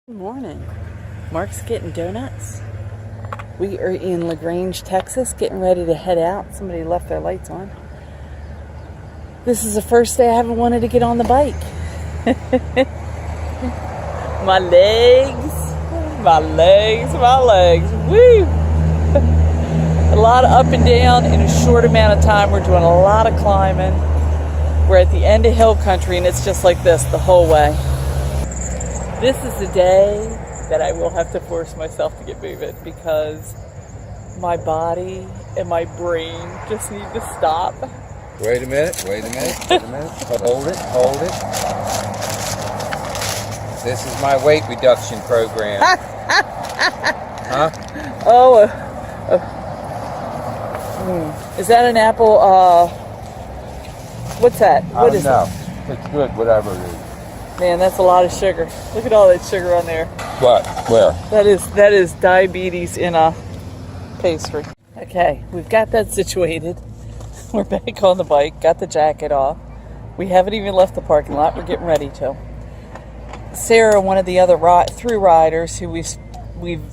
Good morning. Mark's getting donuts. We are in Grange, Texas, getting ready to head out. Somebody left their lights on. This is the first day I haven't wanted to get on the bike. My legs. Woo! A lot of up and down in a short amount of time. We're doing a lot of climbing. We're at the end of hill country and it's just like this the whole way. This is the day that I will have to force myself to get moving because my body and my brain just need to stop. Wait a minute. Hold it. This is my weight reduction program. Huh? Is that an apple? What's that? What is it? It's good, whatever it is. Man, that's a lot of sugar. Look at all that sugar on there. What? Where? That is diabetes in a pastry. Okay, we've got that situated. We're back on the bike, got the jacket off. We haven't even left the parking lot. We're getting ready to. Sarah, one of the other through riders who we've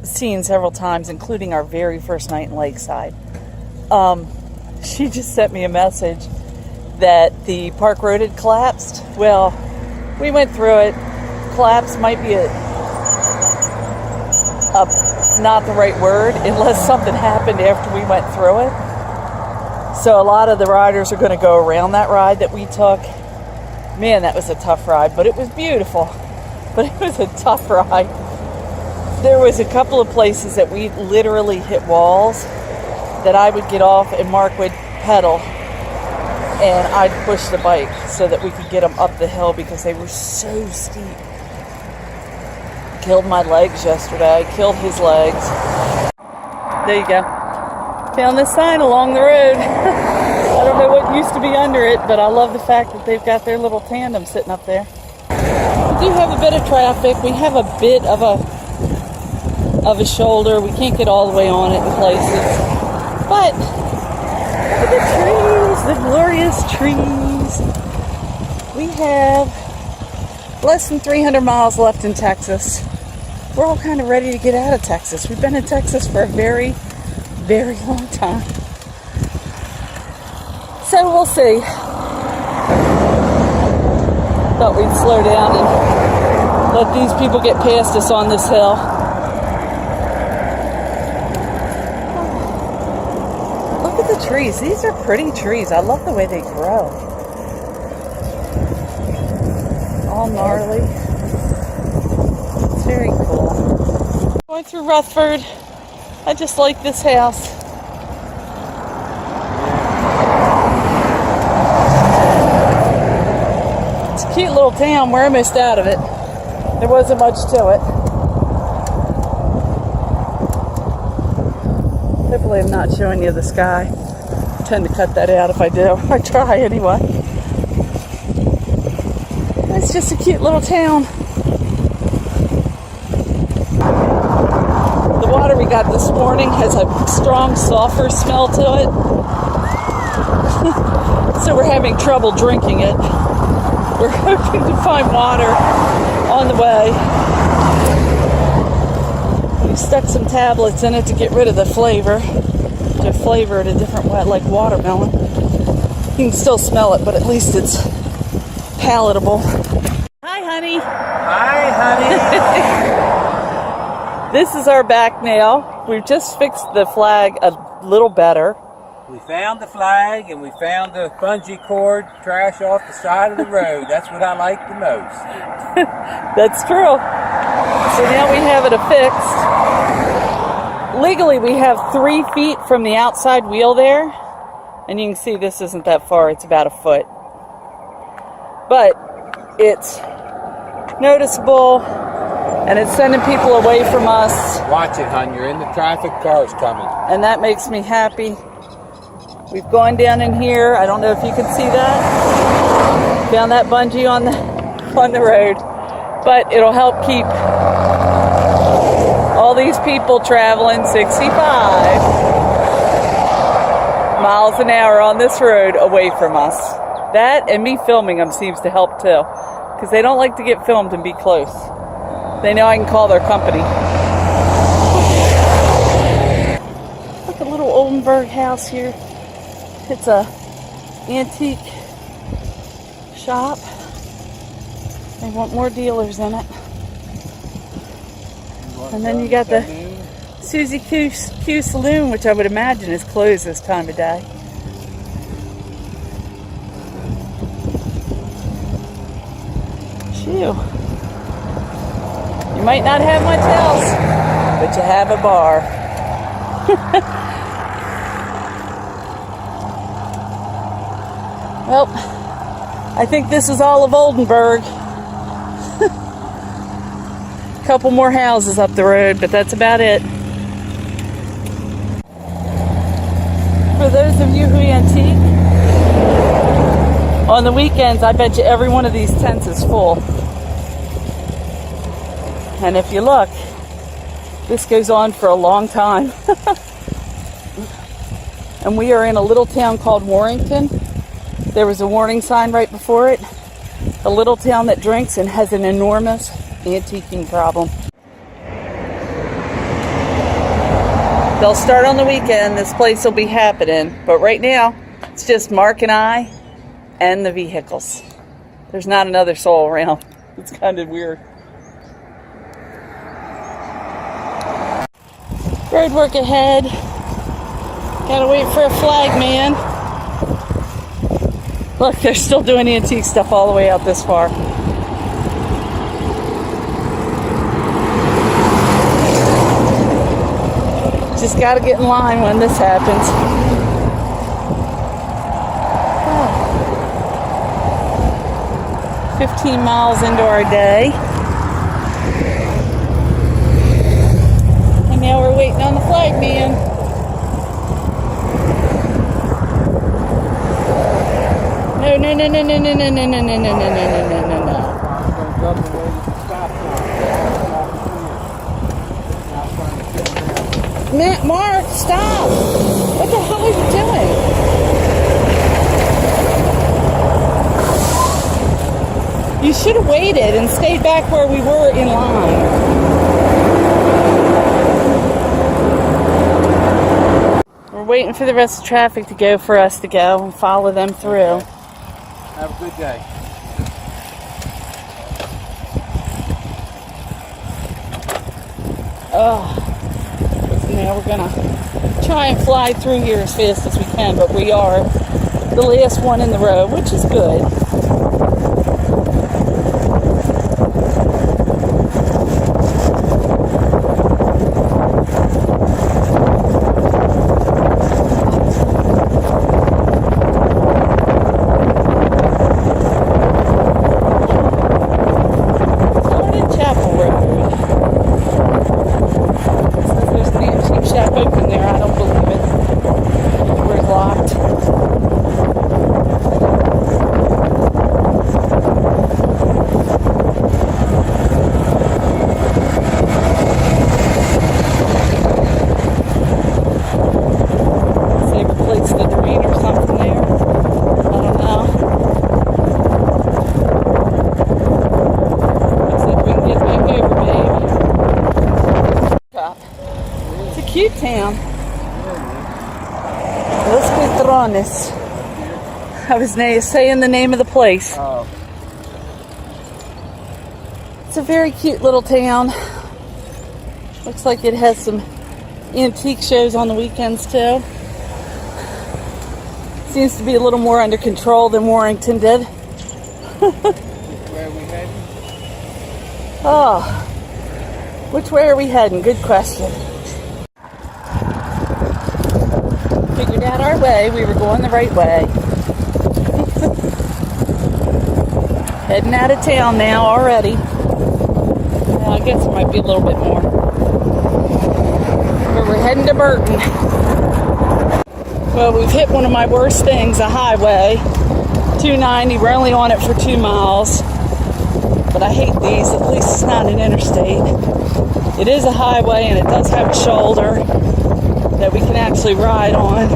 seen several times, including our very first night in Lakeside, she just sent me a message that the park road had collapsed. Well, we went through it. Collapse might be not the right word unless something happened after we went through it. So a lot of the riders are going to go around that ride that we took. Man, that was a tough ride, but it was beautiful. But it was a tough ride. There was a couple of places that we literally hit walls that I would get off and Mark would pedal and I'd push the bike so that we could get them up the hill because they were so steep. Killed my legs yesterday. Killed his legs. There you go. Found this sign along the road. I don't know what used to be under it, but I love the fact that they've got their little tandem sitting up there. We do have a bit of traffic. We have a bit of a shoulder. We can't get all the way on it in places. But look at the trees, the glorious trees. We have less than 300 miles left in Texas. We're all kind of ready to get out of Texas. We've been in Texas for a very, very long time. So we'll see. Thought we'd slow down and let these people get past us on this hill. Look at the trees. These are pretty trees. I love the way they grow. All gnarly. It's very cool. Going through Rutherford. I just like this house. It's a cute little town. We're almost out of it. There wasn't much to it. Hopefully I'm not showing you the sky. I tend to cut that out if I do. I try anyway. It's just a cute little town. The water we got this morning has a strong sulfur smell to it. So we're having trouble drinking it. We're hoping to find water on the way. We stuck some tablets in it to get rid of the flavor. To flavor it a different way, like watermelon. You can still smell it, but at least it's palatable. Hi, honey. Hi, honey. This is our back now. We've just fixed the flag a little better. We found the flag and we found the bungee cord trash off the side of the road. That's what I like the most. That's true. So now we have it affixed. Legally, we have 3 feet from the outside wheel there. And you can see this isn't that far. It's about a foot. But it's noticeable. And it's sending people away from us. Watch it, hon. You're in the traffic. Cars coming. And that makes me happy. We've gone down in here. I don't know if you can see that. Found that bungee on the road. But it'll help keep all these people traveling 65 miles an hour on this road away from us. That and me filming them seems to help too. Because they don't like to get filmed and be close. They know I can call their company. Look, a little Oldenburg house here. It's a antique shop. They want more dealers in it. And then you got the Susie Q Saloon, which I would imagine is closed this time of day. Phew. You might not have much else, but you have a bar. Well, I think this is all of Oldenburg. Couple more houses up the road, but that's about it. For those of you who antique, on the weekends, I bet you every one of these tents is full. And if you look, this goes on for a long time. And we are in a little town called Warrington. There was a warning sign right before it. A little town that drinks and has an enormous antiquing problem. They'll start on the weekend. This place will be happening. But right now, it's just Mark and I and the vehicles. There's not another soul around. It's kind of weird. Road work ahead. Gotta wait for a flag, man. Look, they're still doing antique stuff all the way out this far. Just gotta get in line when this happens. 15 miles into our day. And now we're waiting on the flag man. No, no, no, no, no, no, no, no, no, no, no, no, no, no, no, no. Mark, stop! What the hell are you doing? You should have waited and stayed back where we were in line. We're waiting for the rest of the traffic to go for us to go and follow them through. Okay. Have a good day. Oh. Now we're gonna try and fly through here as fast as we can, but we are the last one in the row, which is good. Open there, I don't believe it. We're locked. Say replace the drain or something there. I don't know. Looks like we can get back over, babe. It's a cute town. Los Patrones. I was saying the name of the place. Oh. It's a very cute little town. Looks like it has some antique shows on the weekends too. Seems to be a little more under control than Warrington did. Where are we heading? Oh, which way are we heading? Good question. Figured out our way. We were going the right way. Heading out of town now already. Well, I guess it might be a little bit more. But we're heading to Burton. Well, we've hit one of my worst things, a highway. 290, we're only on it for 2 miles. But I hate these, at least it's not an interstate. It is a highway and it does have a shoulder that we can actually ride on.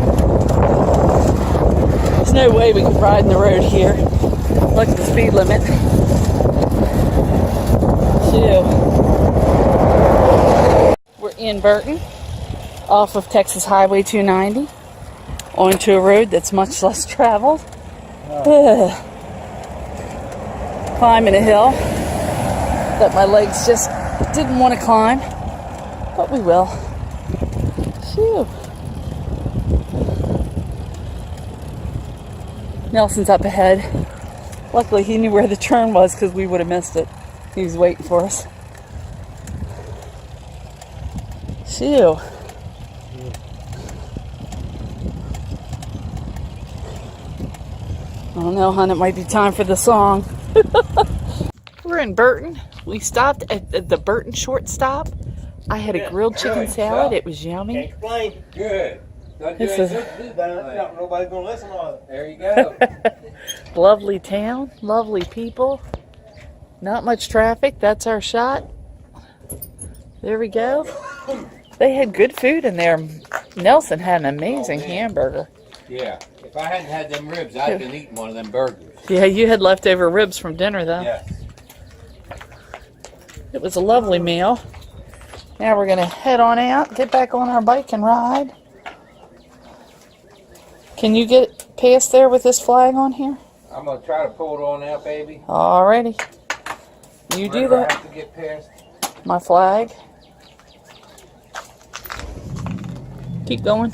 There's no way we could ride in the road here. Look at the speed limit. Phew. in Burton off of Texas Highway 290 onto a road that's much less traveled. Climbing a hill that my legs just didn't want to climb, but we will. Phew. Nelson's up ahead. Luckily he knew where the turn was because we would have missed it. He was waiting for us. Phew. Oh no, hon, it might be time for the song. We're in Burton. We stopped at the Burton short stop. I had a grilled chicken salad. It was yummy. Can't complain. Good. This is Nobody's gonna listen on it. There you go. lovely town, lovely people. Not much traffic. That's our shot. There we go. They had good food in there. Nelson had an amazing hamburger. Yeah. If I hadn't had them ribs, I'd been eating one of them burgers. Yeah, you had leftover ribs from dinner, though. Yes. It was a lovely meal. Now we're going to head on out, get back on our bike and ride. Can you get past there with this flag on here? I'm going to try to pull it on out, baby. Alrighty. You do that. I have to get past. My flag. Keep going.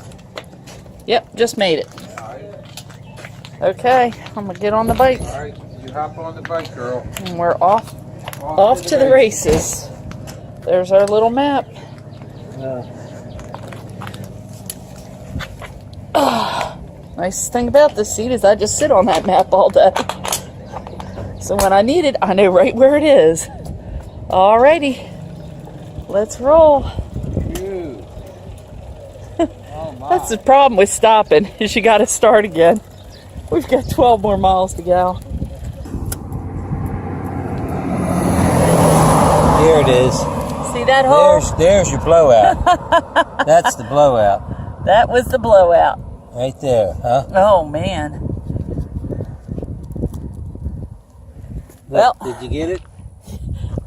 Yep, just made it. Okay, I'm going to get on the bike. All right, you hop on the bike, girl. And we're off to the races. There's our little map. Nice thing about this seat is I just sit on that map all day. So when I need it, I know right where it is. Alrighty, let's roll. Oh my. That's the problem with stopping, is you got to start again. We've got 12 more miles to go. There it is. See that hole? There's your blowout. That's the blowout. That was the blowout. Right there, huh? Oh, man. Look, Well, did you get it?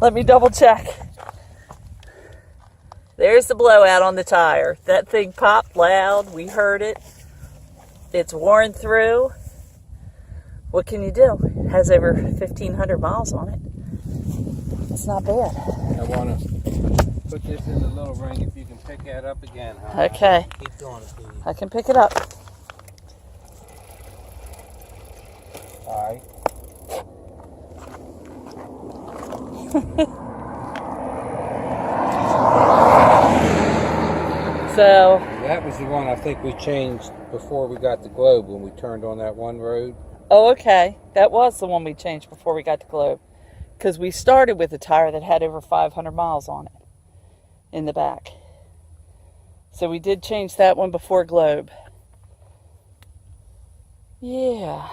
let me double check. There's the blowout on the tire. That thing popped loud. We heard it. It's worn through. What can you do? It has over 1,500 miles on it. It's not bad. I want to put this in the little ring if you can pick that up again, huh? Okay. Keep going, Steve. I can pick it up. All right. So That was the one I think we changed before we got the globe when we turned on that one road. oh, okay. That was the one we changed before we got to Globe. Because we started with a tire that had over 500 miles on it in the back. So we did change that one before Globe. Yeah.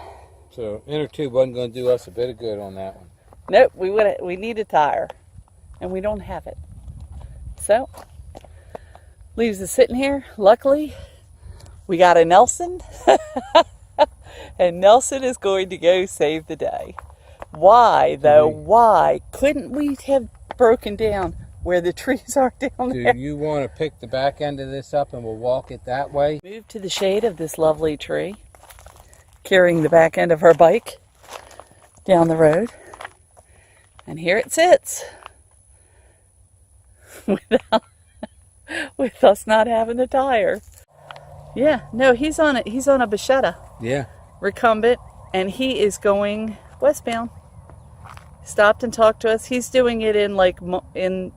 So inner tube wasn't going to do us a bit of good on that one. Nope, we need a tire. And we don't have it. So, leaves us sitting here. Luckily, we got a Nelson. And Nelson is going to go save the day. Why, though? Why? Couldn't we have broken down where the trees are down there? Do you want to pick the back end of this up and we'll walk it that way? Move to the shade of this lovely tree, carrying the back end of our bike down the road. And here it sits. With us not having a tire. Yeah, no, he's on a Bachetta. Yeah. Recumbent, and he is going westbound. Stopped and talked to us. He's doing it in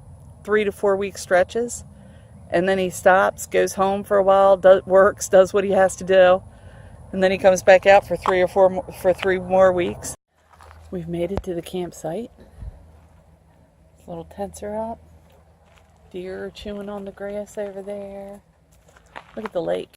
3 to 4 week stretches, and then he stops, goes home for a while, works, does what he has to do, and then he comes back out for 3 more weeks. We've made it to the campsite. Little tents are up. Deer are chewing on the grass over there. Look at the lake.